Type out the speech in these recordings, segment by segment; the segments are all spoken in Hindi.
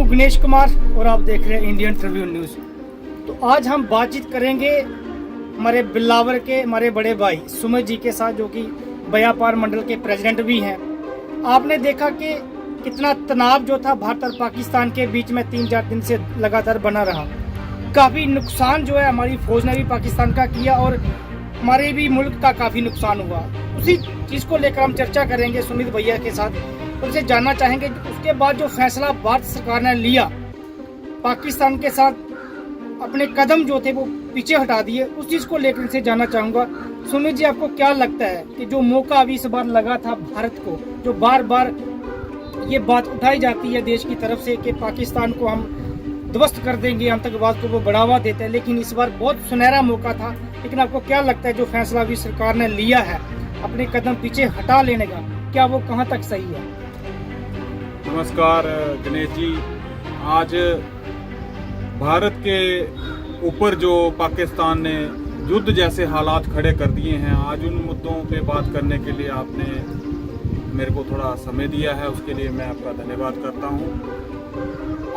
हूं गणेश कुमार और आप देख रहे हैं इंडियन ट्रिब्यून न्यूज़। तो आज हम बातचीत करेंगे हमारे बिलावर के हमारे बड़े भाई सुमित जी के साथ, जो कि बयापार मंडल के प्रेसिडेंट भी हैं। आपने देखा कि कितना तनाव जो था भारत और पाकिस्तान के बीच में 3-4 दिन से लगातार बना रहा। काफ़ी नुकसान जो है हमारी फौज ने भी पाकिस्तान का किया और हमारे भी मुल्क का काफ़ी नुकसान हुआ। उसी चीज़ को लेकर हम चर्चा करेंगे सुमित भैया के साथ। उनसे जानना चाहेंगे कि उसके बाद जो फैसला भारत सरकार ने लिया, पाकिस्तान के साथ अपने कदम जो थे वो पीछे हटा दिए, उस चीज़ को लेकर इनसे जानना चाहूँगा। सुमित जी, आपको क्या लगता है कि जो मौका अभी इस बार लगा था भारत को, जो बार बार ये बात उठाई जाती है देश की तरफ से कि पाकिस्तान को हम ध्वस्त कर देंगे, आतंकवाद को वो बढ़ावा देते हैं, लेकिन इस बार बहुत सुनहरा मौका था। लेकिन आपको क्या लगता है जो फैसला अभी सरकार ने लिया है अपने कदम पीछे हटा लेने का, क्या वो कहाँ तक सही है? नमस्कार गणेश जी। आज भारत के ऊपर जो पाकिस्तान ने युद्ध जैसे हालात खड़े कर दिए हैं, आज उन मुद्दों पे बात करने के लिए आपने मेरे को थोड़ा समय दिया है, उसके लिए मैं आपका धन्यवाद करता हूं।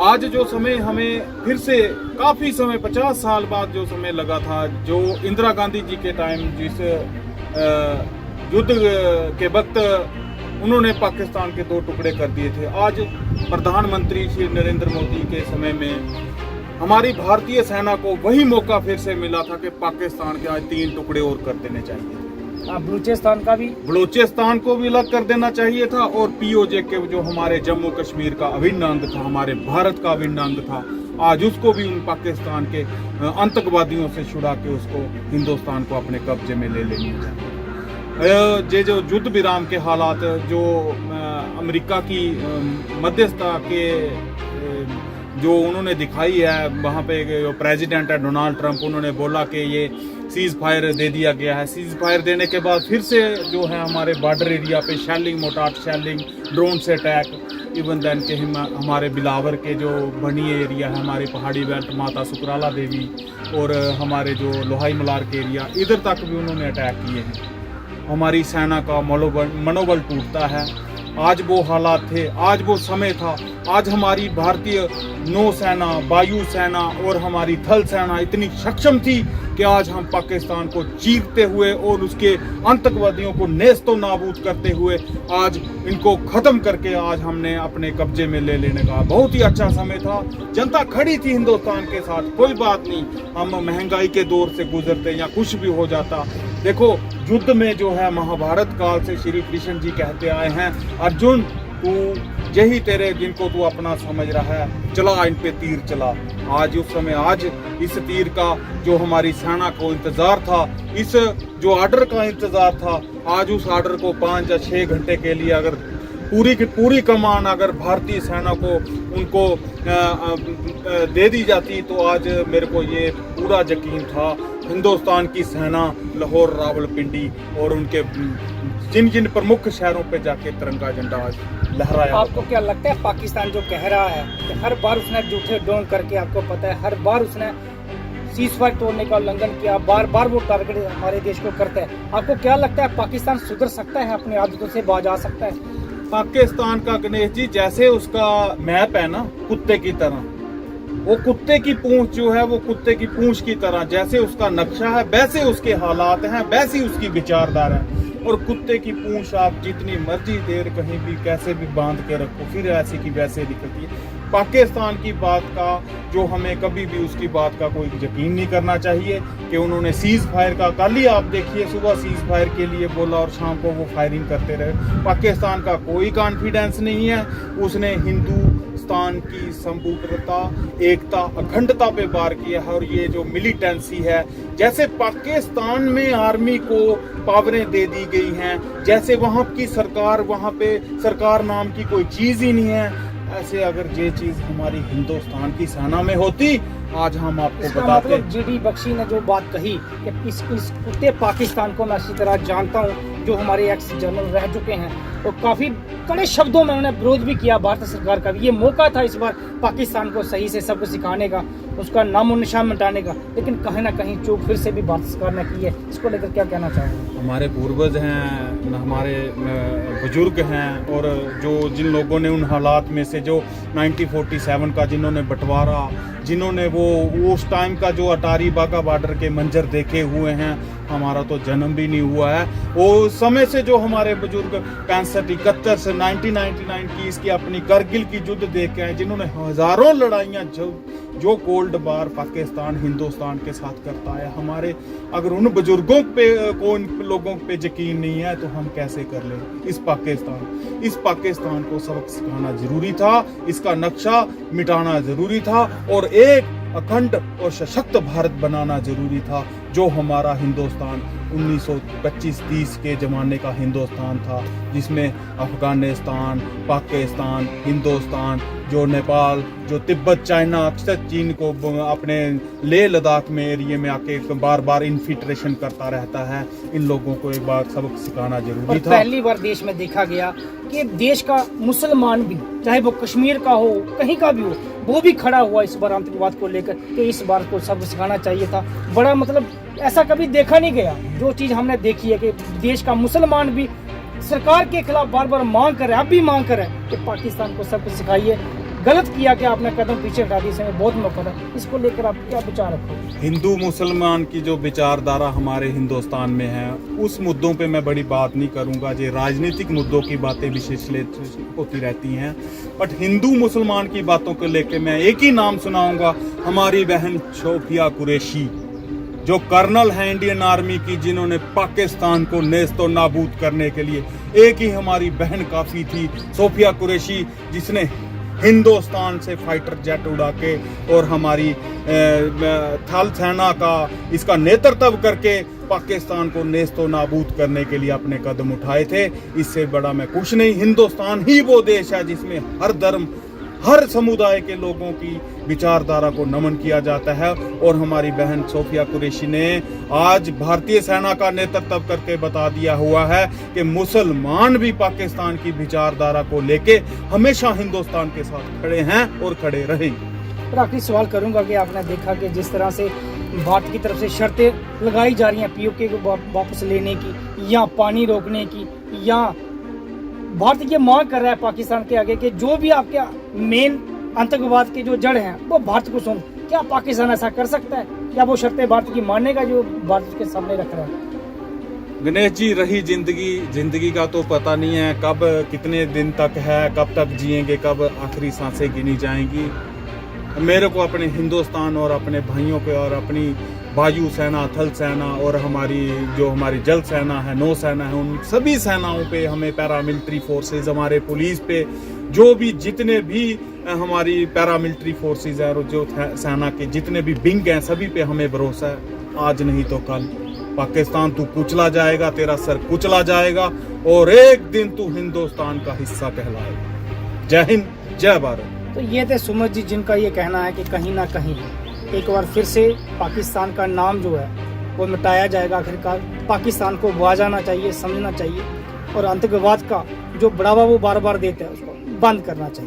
आज जो समय हमें फिर से काफ़ी समय 50 साल बाद जो समय लगा था, जो इंदिरा गांधी जी के टाइम जिस युद्ध के वक्त उन्होंने पाकिस्तान के 2 टुकड़े कर दिए थे, आज प्रधानमंत्री श्री नरेंद्र मोदी के समय में हमारी भारतीय सेना को वही मौका फिर से मिला था कि पाकिस्तान के आज 3 टुकड़े और कर देने चाहिए थे। बलूचिस्तान को भी अलग कर देना चाहिए था, और पीओजे के जो हमारे जम्मू कश्मीर का अभिन्न अंग था, हमारे भारत का अभिन्न अंग था, आज उसको भी उन पाकिस्तान के आतंकवादियों से छुड़ा के उसको हिंदुस्तान को अपने कब्जे में ले लेनी चाहिए। ये जो युद्ध विराम के हालात जो अमेरिका की मध्यस्थता के जो उन्होंने दिखाई है, वहाँ पे प्रेसिडेंट है डोनाल्ड ट्रंप, उन्होंने बोला कि ये सीज फायर दे दिया गया है। सीज फायर देने के बाद फिर से जो है हमारे बॉर्डर एरिया पे शेलिंग, मोटाट शेलिंग, ड्रोन से अटैक, इवन देन के हमारे बिलावर के जो बनी एरिया है, हमारी पहाड़ी बेल्ट, माता सुकराला देवी और हमारे जो लोहाई मलार के एरिया, इधर तक भी उन्होंने अटैक किए हैं। हमारी सेना का मनोबल टूटता है। आज वो हालात थे, आज वो समय था। आज हमारी भारतीय नौसेना, वायु सेना और हमारी थल सेना इतनी सक्षम थी कि आज हम पाकिस्तान को चीरते हुए और उसके आतंकवादियों को नेस्तो नाबूद करते हुए आज इनको खत्म करके आज हमने अपने कब्जे में ले लेने का बहुत ही अच्छा समय था। जनता खड़ी थी हिंदुस्तान के साथ, कोई बात नहीं, हम महंगाई के दौर से गुजरते या कुछ भी हो जाता। देखो, युद्ध में जो है महाभारत काल से श्री कृष्ण जी कहते आए हैं, अर्जुन तू यही तेरे जिनको तू अपना समझ रहा है, चला इन पे तीर चला। आज उस समय, आज इस तीर का जो हमारी सेना को इंतजार था, इस जो ऑर्डर का इंतजार था, आज उस ऑर्डर को 5 या 6 घंटे के लिए अगर पूरी की पूरी कमान अगर भारतीय सेना को उनको दे दी जाती तो आज मेरे को ये पूरा यकीन था हिंदुस्तान की सेना लाहौर, रावलपिंडी और उनके जिन जिन प्रमुख शहरों पे जाके तिरंगा झंडा आज लहराया। आपको क्या लगता है पाकिस्तान जो कह रहा है कि हर बार उसने झूठे ड्रोन करके, आपको पता है हर बार उसने सीज फायर तोड़ने का उल्लंघन किया, बार बार वो टारगेट हमारे देश को करता है, आपको क्या लगता है पाकिस्तान सुधर सकता है, अपनी आदतों से बाज आ सकता है? पाकिस्तान का गणेश जी, जैसे उसका मैप है ना कुत्ते की तरह, वो कुत्ते की पूंछ जो है वो कुत्ते की पूंछ की तरह, जैसे उसका नक्शा है वैसे उसके हालात हैं, वैसी उसकी विचारधारा है। और कुत्ते की पूंछ आप जितनी मर्जी देर कहीं भी कैसे भी बांध के रखो, फिर ऐसी की वैसे निकलती है। पाकिस्तान की बात का जो हमें कभी भी उसकी बात का कोई यकीन नहीं करना चाहिए कि उन्होंने सीज फायर का, कल ही आप देखिए सुबह सीज फायर के लिए बोला और शाम को वो फायरिंग करते रहे। पाकिस्तान का कोई कॉन्फिडेंस नहीं है, उसने हिंदुस्तान की संपूर्णता, एकता, अखंडता पे वार किया है। और ये जो मिलिटेंसी है, जैसे पाकिस्तान में आर्मी को पावरें दे दी गई हैं, जैसे वहाँ की सरकार, वहाँ पे सरकार नाम की कोई चीज़ ही नहीं है, ऐसे अगर ये चीज हमारी हिंदुस्तान की सेना में होती, आज हम आपको बताते। जीडी बख्शी ने जो बात कही कि इस कुत्ते पाकिस्तान को मैं अच्छी तरह जानता हूँ, जो हमारे एक्स जनरल रह चुके हैं, तो काफी कड़े शब्दों में उन्होंने विरोध भी किया भारत सरकार का भी। ये मौका था इस बार पाकिस्तान को सही से सबको सिखाने का। उसका नामो निशान मिटाने का, लेकिन कहीं ना कहीं चूक फिर से भी भारत सरकार ने की है। इसको लेकर क्या कहना चाहेंगे? हमारे पूर्वज हैं, हमारे बुजुर्ग हैं, और जो जिन लोगों ने उन हालात में से जो 1947 का जिन्होंने बंटवारा, जिन्होंने वो उस टाइम का जो अटारी बाघा बॉर्डर के मंजर देखे हुए हैं, हमारा तो जन्म भी नहीं हुआ है, वो समय से जो हमारे बुजुर्ग 65-71 से 1999 की इसकी अपनी करगिल की युद्ध देख के आए, जिन्होंने हजारों लड़ाइयाँ जो कोल्ड वार पाकिस्तान हिंदुस्तान के साथ करता है, हमारे अगर उन बुजुर्गों पे को इन लोगों पे यकीन नहीं है तो हम कैसे कर ले? इस पाकिस्तान को सबक सिखाना जरूरी था, इसका नक्शा मिटाना जरूरी था, और एक अखंड और सशक्त भारत बनाना जरूरी था, जो हमारा हिंदुस्तान 1925-30 के ज़माने का हिंदुस्तान था, जिसमें अफगानिस्तान, पाकिस्तान, हिंदुस्तान, जो नेपाल, जो तिब्बत, चाइना, अक्सर चीन को अपने लेह लद्दाख में एरिया में आके बार बार इन्फिल्ट्रेशन करता रहता है, इन लोगों को एक बार सबक सिखाना जरूरी था। पहली बार देश में देखा गया कि देश का मुसलमान भी, चाहे वो कश्मीर का हो, कहीं का भी हो, वो भी खड़ा हुआ इस बार आतंकवाद को लेकर कि इस बार को सबक सिखाना चाहिए था। बड़ा मतलब ऐसा कभी देखा नहीं गया। जो चीज हमने देखी है कि देश का मुसलमान भी सरकार के खिलाफ बार बार मांग कर रहा है, अब भी मांग कर रहा है कि पाकिस्तान को सबक सिखाइए। गलत किया कि आपने कदम पीछे हटा दिया, इसमें बहुत मौका था। इसको लेकर आप क्या विचार रखोगे? हिंदू मुसलमान की जो विचारधारा हमारे हिंदुस्तान में है, उस मुद्दों पे मैं बड़ी बात नहीं करूंगा। ये राजनीतिक मुद्दों की बातें विश्लेषित होती रहती हैं, बट हिंदू मुसलमान की बातों को लेकर मैं एक ही नाम सुनाऊंगा, हमारी बहन सोफिया कुरैशी, जो कर्नल है इंडियन आर्मी की, जिन्होंने पाकिस्तान को नेस्तो नाबूद करने के लिए एक ही हमारी बहन काफी थी, सोफिया कुरैशी, जिसने हिंदुस्तान से फाइटर जेट उड़ा के और हमारी थल सेना का इसका नेतृत्व करके पाकिस्तान को नेस्तो नाबूद करने के लिए अपने कदम उठाए थे। इससे बड़ा मैं कुछ नहीं। हिंदुस्तान ही वो देश है जिसमें हर धर्म, हर समुदाय के लोगों की विचारधारा को नमन किया जाता है, और हमारी बहन सोफिया कुरैशी ने आज भारतीय सेना का नेतृत्व करके बता दिया हुआ है कि मुसलमान भी पाकिस्तान की विचारधारा को लेके हमेशा हिंदुस्तान के साथ खड़े हैं और खड़े रहेंगे। और आखिरी सवाल करूंगा कि आपने देखा कि जिस तरह से भारत की तरफ से शर्तें लगाई जा रही हैं पीओके को वापस लेने की, या पानी रोकने की, या भारत ये मांग कर रहा है पाकिस्तान के आगे कि जो भी आपके मेन आतंकवाद के जो जड़ हैं वो भारत को सौंप, क्या पाकिस्तान ऐसा कर सकता है? या वो शर्तें भारत की मानने का जो भारत के सामने रख रहा है? गणेश जी, रही जिंदगी का तो पता नहीं है कब कितने दिन तक है, कब तक जिएंगे, कब आखिरी सांसें गिनी जाएंगी। मेरे को अपने हिंदुस्तान और अपने भाइयों पे और अपनी वायु सेना, थल सेना और हमारी जल सेना है, नौ सेना है, उन सभी सेनाओं पे, हमें पैरामिलिट्री फोर्सेस, हमारे पुलिस पे, जो भी जितने भी हमारी पैरामिलिट्री फोर्सेस है और जो सेना के जितने भी विंग हैं, सभी पे हमें भरोसा है। आज नहीं तो कल पाकिस्तान तू कुचला जाएगा, तेरा सर कुचला जाएगा, और एक दिन तू हिंदुस्तान का हिस्सा कहलाएगा। जय हिंद, जय भारत। तो ये थे सुमित जी, जिनका ये कहना है कि कहीं ना कहीं एक बार फिर से पाकिस्तान का नाम जो है वो मिटाया जाएगा। आखिरकार पाकिस्तान को बुआ जाना चाहिए, समझना चाहिए, और आतंकवाद का जो बढ़ावा वो बार बार देता है उसको बंद करना चाहिए।